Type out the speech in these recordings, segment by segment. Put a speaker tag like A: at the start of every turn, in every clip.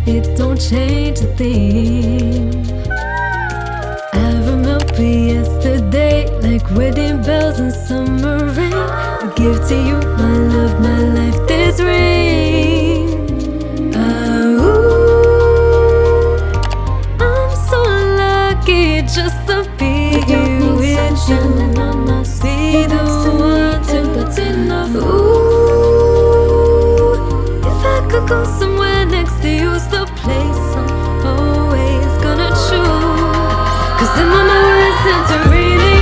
A: it don't change a thing. I remember yesterday, like wedding bells in summer rain. I give to you my love, my life, this ring. I'm so lucky just to be here with you. Be the one to ooh, if I could go somewhere next to you's the place I'm always gonna choose. 'Cause in my mind we're in Santorini,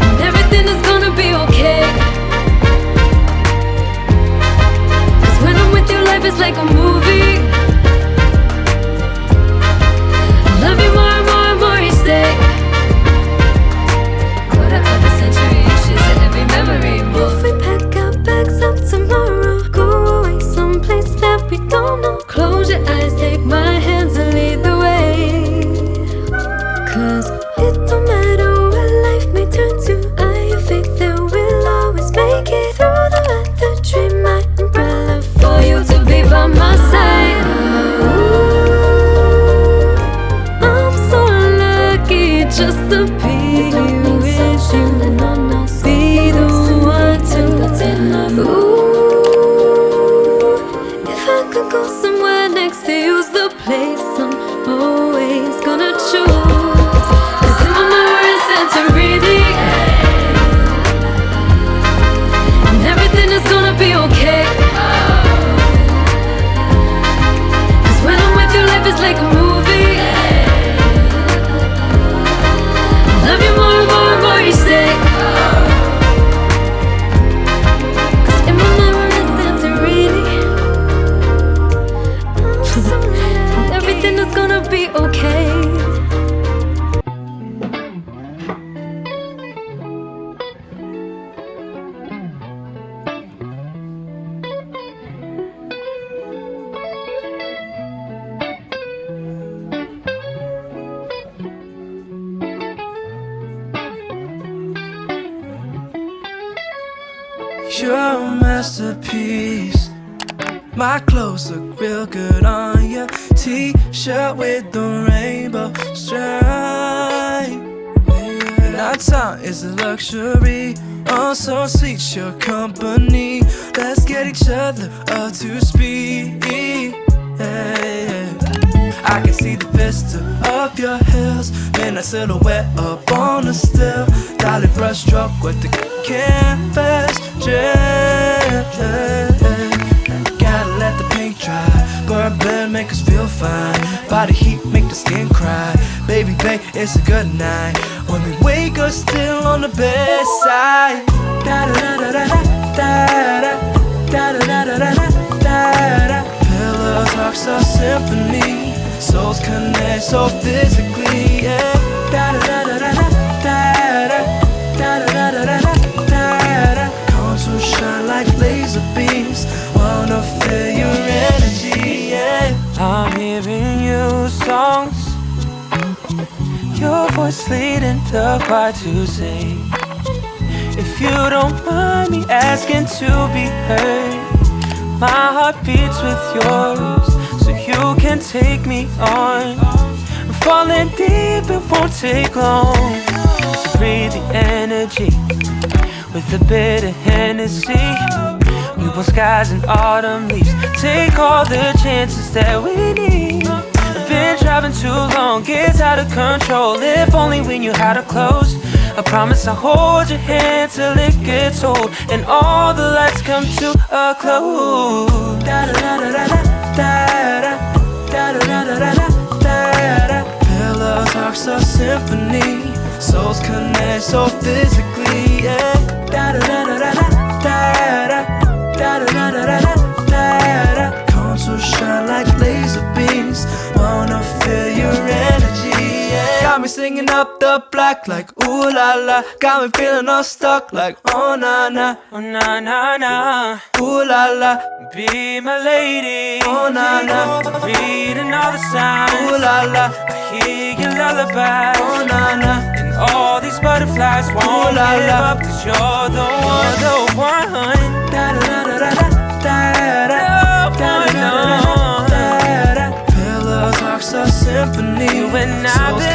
A: and everything is gonna be okay. 'Cause when I'm with you, life is like a movie. I love you more and more and more each day. Quarter of a century, she's in every memory. If we pack our bags up tomorrow, go away someplace that we don't know. Close your eyes, take my hands and lead the way. 'Cause it don't matter what life may turn to, I have faith that we'll always make it through the weather. Dream my umbrella for you to be by my side. Ooh, I'm so lucky just to be here with you. Be the one to ooh, if I could go somewhere next to you's the place I'm always gonna choose. 'Cause in my mind we're in Santorini, and everything is gonna be okay. 'Cause when I'm with you, life is like a movie. I love you more and more and more each day. 'Cause in my mind we're in Santorini, and everything is gonna be okay.
B: You're a masterpiece. My clothes look real good on your t-shirt with the rainbow stripe. And our time is a luxury. Oh, so sweet your company. Let's get each other up to speed. I can see the vista of your heels, then a silhouette up on the still. Dolly brush stroke with the canvas gel. Gotta let the paint dry. Burn blood make us feel fine. Body heat make the skin cry. Baby, babe, it's a good night when we wake up still on the bedside. Da da da da da da da da da da da da da. Pillow talks a symphony. Souls connect so physically, yeah. Da da da da da da da da da da da da da da. Come to shine like laser beams. Wanna feel your energy, yeah. I'm hearing you songs. Your voice leading the choir to sing. If you don't mind me asking to be heard, my heart beats with yours, so you can take me on. I'm falling deep, it won't take long. So breathe the energy with a bit of Hennessy. We want skies and autumn leaves. Take all the chances that we need. I've been driving too long, gets out of control. If only we knew how to close. I promise I'll hold your hand till it gets old and all the lights come to a close. Da da da da da da da da da da da da da. Pillows talks a symphony. Souls connect so physically, yeah. Da da da da da da da da da da da da da da. Come to shine like laser beams. Wanna feel your energy, yeah. Got me singing up the block like ooh la la. Got me feeling all stuck like oh na na, oh na na na. Ooh la la, be my lady. Oh na na, reading all the signs. Ooh la la, I hear your lullaby. Oh na na, and all these butterflies won't give up 'cause you're the one, the one. Da da da da da da da symphony.
C: You and I
B: So